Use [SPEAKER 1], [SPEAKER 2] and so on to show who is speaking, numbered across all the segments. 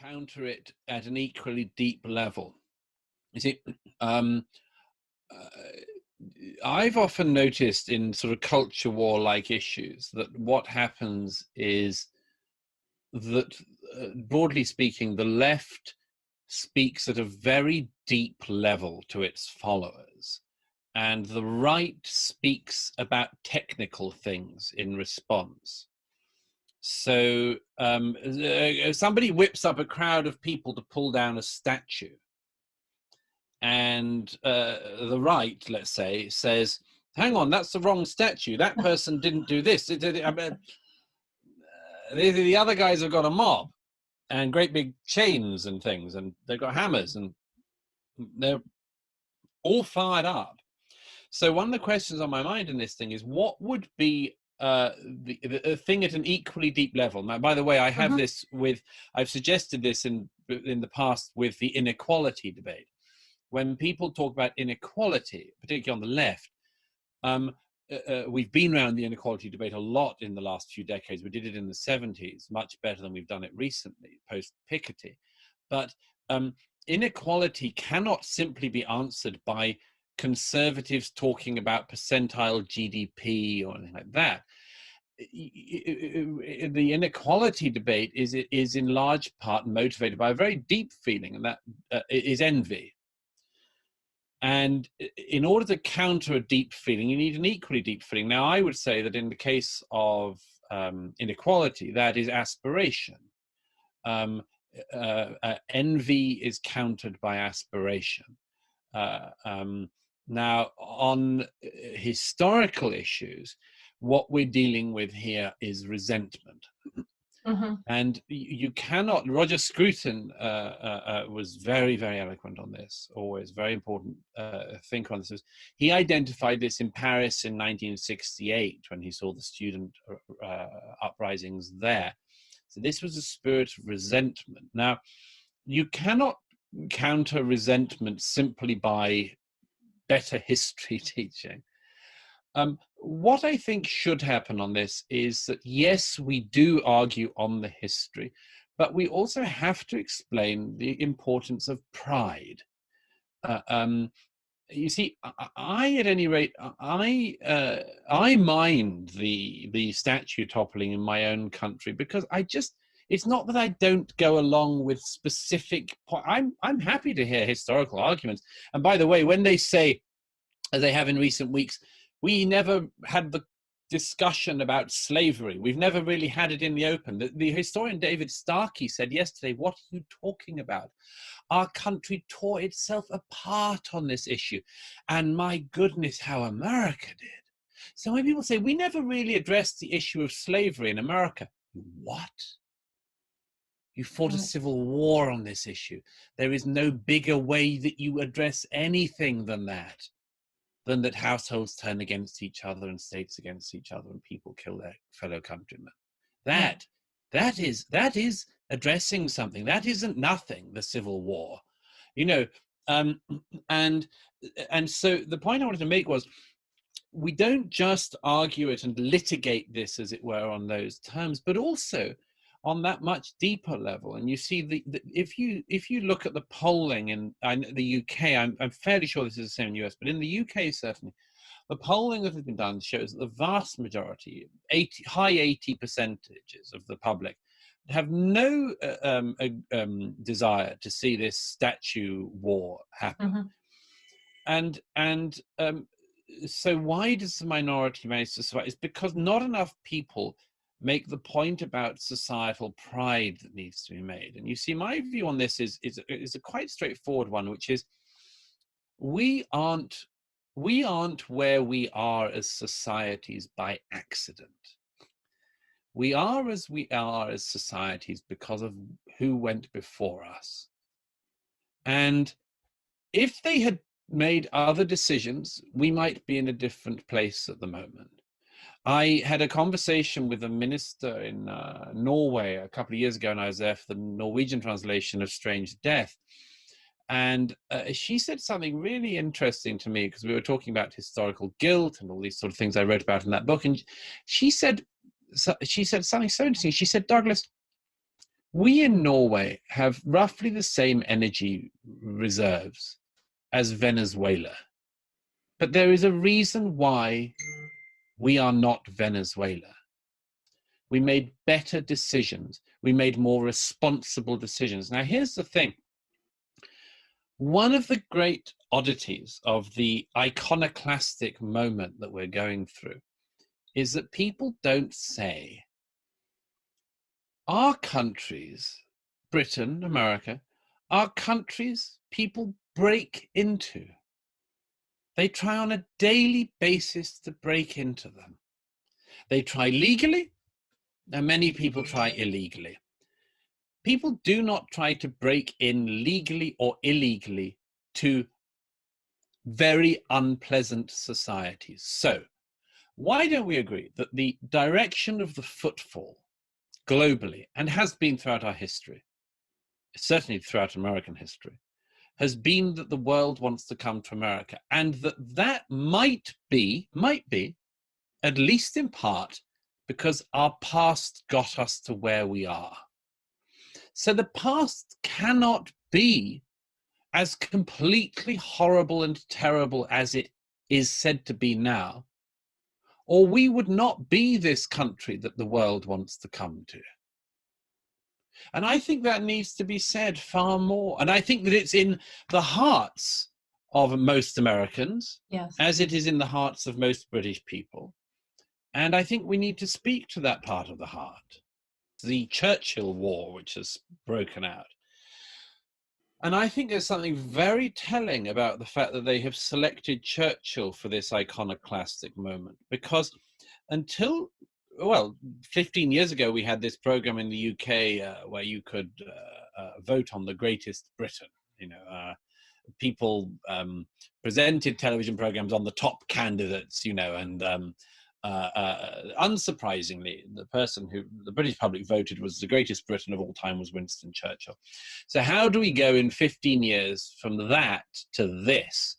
[SPEAKER 1] counter it at an equally deep level. You see, um, uh, I've often noticed in sort of culture war-like issues that what happens is that, broadly speaking, the left speaks at a very deep level to its followers, and the right speaks about technical things in response. So somebody whips up a crowd of people to pull down a statue, and the right, let's say, says, hang on, that's the wrong statue. That person didn't do this. The other guys have got a mob and great big chains and things, and they've got hammers, and they're all fired up. So one of the questions on my mind in this thing is, what would be the thing at an equally deep level? Now, by the way, I have this with, I've suggested this in the past with the inequality debate. When people talk about inequality, particularly on the left, we've been around the inequality debate a lot in the last few decades. We did it in the 70s, much better than we've done it recently, post-Piketty. But inequality cannot simply be answered by conservatives talking about percentile GDP or anything like that. The inequality debate is in large part motivated by a very deep feeling, and that is envy. And in order to counter a deep feeling, you need an equally deep feeling. Now, I would say that in the case of inequality, that is aspiration. Envy is countered by aspiration. Now, on historical issues, what we're dealing with here is resentment. And you cannot, Roger Scruton was very, very eloquent on this, always very important thinker on this. He identified this in Paris in 1968 when he saw the student uprisings there. So this was a spirit of resentment. Now, you cannot counter resentment simply by better history teaching. What I think should happen on this is that, yes, we do argue on the history, but we also have to explain the importance of pride. You see, I at any rate, I mind the statue toppling in my own country because it's not that I don't go along with specific I'm happy to hear historical arguments. And by the way, when they say, as they have in recent weeks, we never had the discussion about slavery. We've never really had it in the open. The historian David Starkey said yesterday, what are you talking about? Our country tore itself apart on this issue. And my goodness, how America did. So when people say, we never really addressed the issue of slavery in America, what? You fought a civil war on this issue. There is no bigger way that you address anything than that households turn against each other and states against each other and people kill their fellow countrymen. That is addressing something. That isn't nothing, the Civil War, you know. And so the point I wanted to make was, we don't just argue it and litigate this, as it were, on those terms, but also on that much deeper level. And you see, if you look at the polling in the UK, I'm fairly sure this is the same in the US, but in the UK certainly, the polling that has been done shows that the vast majority, high 80% of the public, have no desire to see this statue war happen. And so why does the minority manage to survive? It's because not enough people make the point about societal pride that needs to be made. And you see, my view on this is a quite straightforward one, which is, we aren't where we are as societies by accident. We are as we are as societies because of who went before us. And if they had made other decisions, we might be in a different place at the moment. I had a conversation with a minister in Norway a couple of years ago, and I was there for the Norwegian translation of Strange Death. And she said something really interesting to me, because we were talking about historical guilt and all these sort of things I wrote about in that book. And she said something so interesting. She said, Douglas, We in Norway have roughly the same energy reserves as Venezuela. But there is a reason why we are not Venezuela. We made better decisions. We made more responsible decisions. Now, here's the thing. One of the great oddities of the iconoclastic moment that we're going through is that people don't say, our countries, Britain, America, are countries people break into. They try on a daily basis to break into them. They try legally, and many people try illegally. People do not try to break in legally or illegally to very unpleasant societies. So why don't we agree that the direction of the footfall globally, and has been throughout our history, certainly throughout American history, has been that the world wants to come to America, and that might be, at least in part, because our past got us to where we are. So the past cannot be as completely horrible and terrible as it is said to be now, or we would not be this country that the world wants to come to. And I think that needs to be said far more. And I think that it's in the hearts of most Americans,
[SPEAKER 2] yes,
[SPEAKER 1] as it is in the hearts of most British people. And I think we need to speak to that part of the heart. The Churchill War, which has broken out. And I think there's something very telling about the fact that they have selected Churchill for this iconoclastic moment, because until, well, 15 years ago, we had this program in the UK where you could vote on the greatest Britain. You know, people presented television programs on the top candidates, you know, and unsurprisingly, the person who the British public voted was the greatest Briton of all time was Winston Churchill. So how do we go in 15 years from that to this?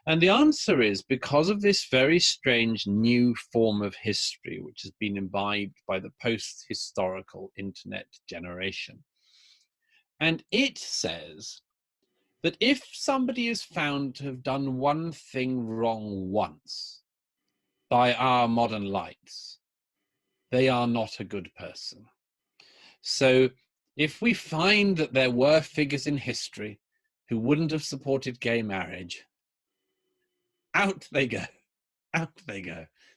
[SPEAKER 1] And the answer is because of this very strange new form of history, which has been imbibed by the post-historical internet generation. And it says that if somebody is found to have done one thing wrong once, by our modern lights, they are not a good person. So if we find that there were figures in history who wouldn't have supported gay marriage, out they go,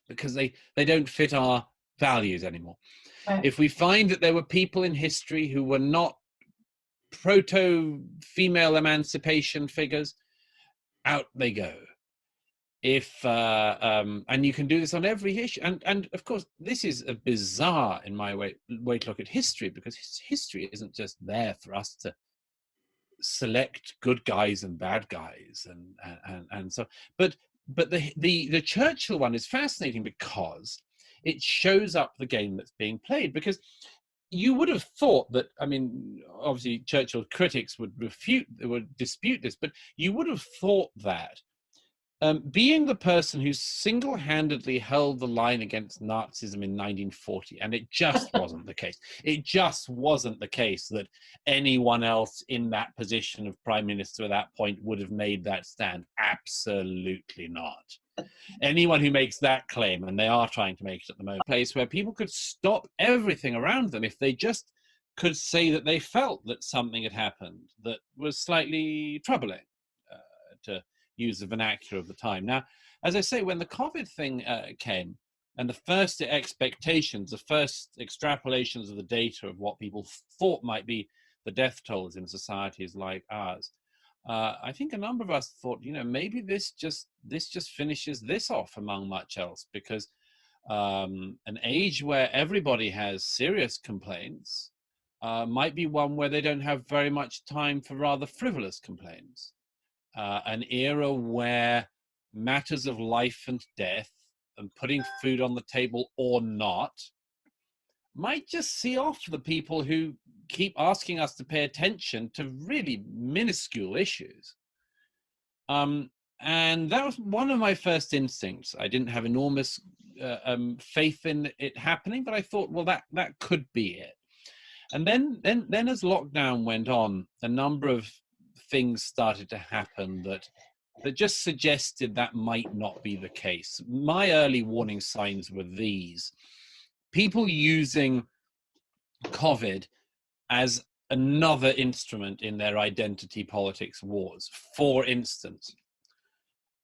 [SPEAKER 1] because they don't fit our values anymore.
[SPEAKER 2] right.
[SPEAKER 1] If we find that there were people in history who were not proto-female emancipation figures, out they go. If and you can do this on every issue, and of course this is a bizarre in my way to look at history, because history isn't just there for us to select good guys and bad guys and so, but the Churchill one is fascinating because it shows up the game that's being played. Because you would have thought that, I mean, obviously Churchill critics would dispute this, but you would have thought that being the person who single-handedly held the line against Nazism in 1940, and it just wasn't the case. It just wasn't the case that anyone else in that position of prime minister at that point would have made that stand. Absolutely not. Anyone who makes that claim, and they are trying to make it at the moment, a place where people could stop everything around them if they just could say that they felt that something had happened that was slightly troubling, to use the vernacular of the time. Now, as I say, when the COVID thing came, and the first expectations, the first extrapolations of the data of what people thought might be the death tolls in societies like ours, I think a number of us thought, you know, maybe this just finishes this off among much else, because an age where everybody has serious complaints might be one where they don't have very much time for rather frivolous complaints. An era where matters of life and death and putting food on the table or not might just see off the people who keep asking us to pay attention to really minuscule issues. And that was one of my first instincts. I didn't have enormous faith in it happening, but I thought, well, that could be it. And then as lockdown went on, a number of things started to happen that just suggested that might not be the case. My early warning signs were these: people using COVID as another instrument in their identity politics wars. For instance,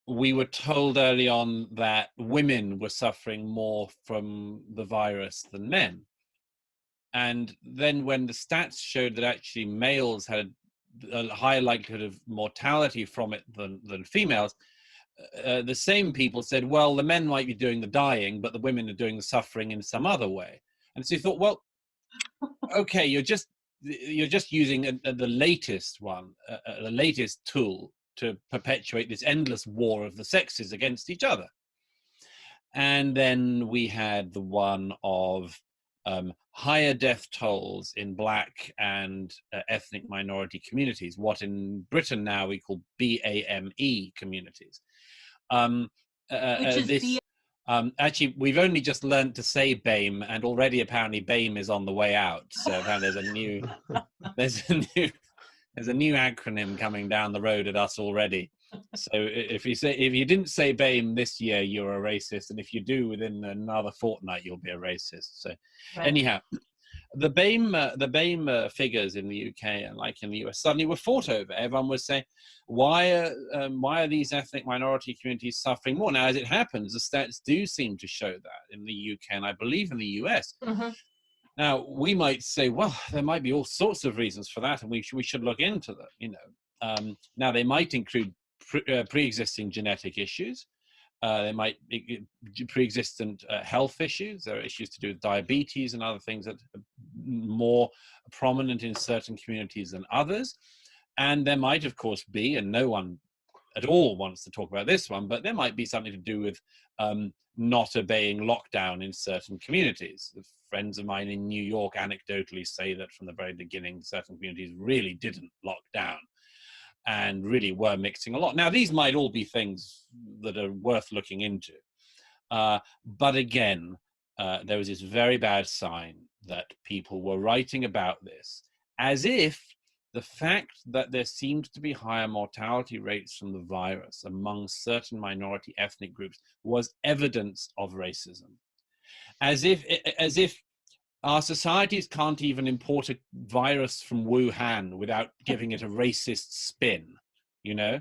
[SPEAKER 1] we were told early on that women were suffering more from the virus than men. And then when the stats showed that actually males had a higher likelihood of mortality from it than females, the same people said, well, the men might be doing the dying, but the women are doing the suffering in some other way. And so you thought, well, okay, you're just using the latest one, the latest tool to perpetuate this endless war of the sexes against each other. And then we had the one of higher death tolls in Black and ethnic minority communities, what in Britain now we call BAME communities.
[SPEAKER 2] Which is
[SPEAKER 1] Actually, we've only just learned to say BAME, and already apparently BAME is on the way out. So there's a new acronym coming down the road at us already. So if you didn't say BAME this year, you're a racist, and if you do within another fortnight, you'll be a racist. So anyhow, the BAME figures in the UK and like in the US suddenly were fought over. Everyone was saying, why are these ethnic minority communities suffering more? Now, as it happens, the stats do seem to show that in the UK and I believe in the US.
[SPEAKER 2] Mm-hmm.
[SPEAKER 1] Now, we might say, well, there might be all sorts of reasons for that, and we should look into them. You know, now they might include pre-existing genetic issues. They might be pre-existent health issues. There are issues to do with diabetes and other things that are more prominent in certain communities than others. And there might, of course, be, and no one at all wants to talk about this one, but there might be something to do with not obeying lockdown in certain communities. Friends of mine in New York anecdotally say that from the very beginning, certain communities really didn't lock down and really were mixing a lot. Now, these might all be things that are worth looking into. But again, there was this very bad sign that people were writing about this as if the fact that there seems to be higher mortality rates from the virus among certain minority ethnic groups was evidence of racism. As if our societies can't even import a virus from Wuhan without giving it a racist spin, you know?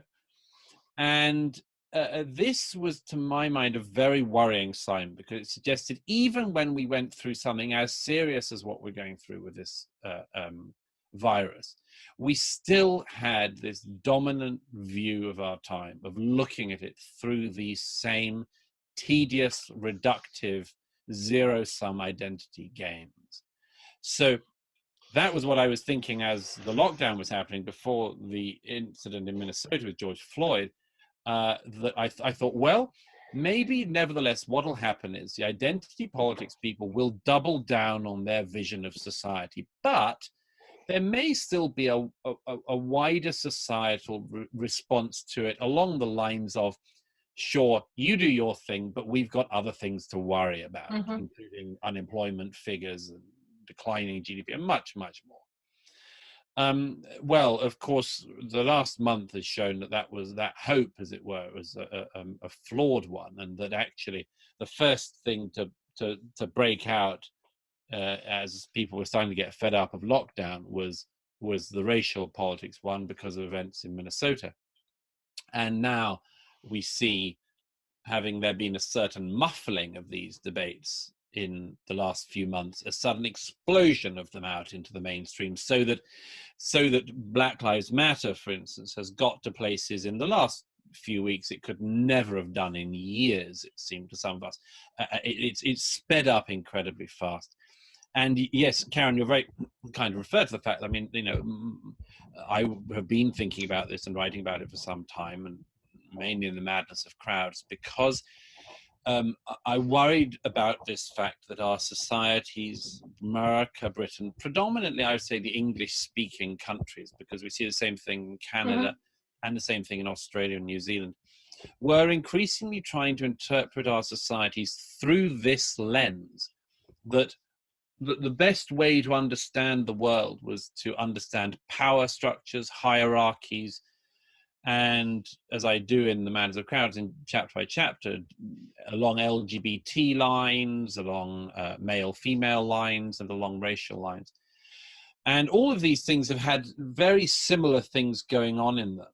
[SPEAKER 1] And this was, to my mind, a very worrying sign, because it suggested even when we went through something as serious as what we're going through with this virus, we still had this dominant view of our time of looking at it through these same tedious, reductive, zero-sum identity games. So that was what I was thinking as the lockdown was happening before the incident in Minnesota with George Floyd, that I thought, well, maybe nevertheless what will happen is the identity politics people will double down on their vision of society, but there may still be a wider societal response to it along the lines of, sure, you do your thing, but we've got other things to worry about, including unemployment figures and declining GDP and much, much more. Well, of course, the last month has shown that hope, as it were, was a flawed one, and that actually the first thing to break out as people were starting to get fed up of lockdown was the racial politics one, because of events in Minnesota. And now we see, having there been a certain muffling of these debates in the last few months, a sudden explosion of them out into the mainstream, so that Black Lives Matter, for instance, has got to places in the last few weeks it could never have done in years, it seemed to some of us. It's sped up incredibly fast. And yes, Karen, you're very kind of referred to the fact, I mean, you know, I have been thinking about this and writing about it for some time, and mainly in the madness of crowds, because I worried about this fact that our societies, America, Britain, predominantly I would say the English-speaking countries, because we see the same thing in Canada and the same thing in Australia and New Zealand, were increasingly trying to interpret our societies through this lens, that the best way to understand the world was to understand power structures, hierarchies, and as I do in The Manners of Crowds, in chapter by chapter, along LGBT lines, along male-female lines, and along racial lines. And all of these things have had very similar things going on in them.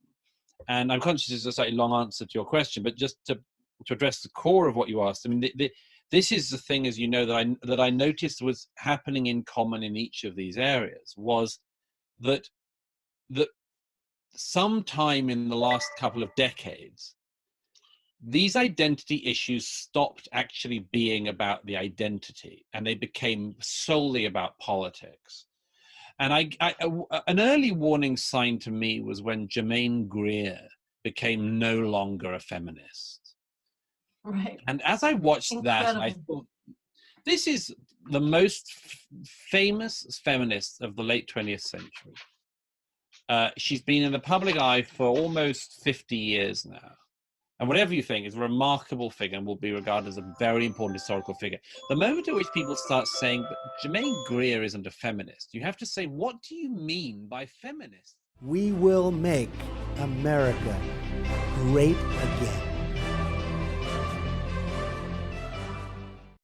[SPEAKER 1] And I'm conscious it's a slightly long answer to your question, but just to address the core of what you asked, I mean, this is the thing, as you know, that I noticed was happening in common in each of these areas, was that sometime in the last couple of decades, these identity issues stopped actually being about the identity, and they became solely about politics. And an early warning sign to me was when Germaine Greer became no longer a feminist.
[SPEAKER 2] Right.
[SPEAKER 1] And as I watched that, I thought, this is the most famous feminist of the late 20th century. She's been in the public eye for almost 50 years now. And whatever you think, is a remarkable figure and will be regarded as a very important historical figure. The moment at which people start saying, but Germaine Greer isn't a feminist, you have to say, what do you mean by feminist?
[SPEAKER 3] We will make America great again.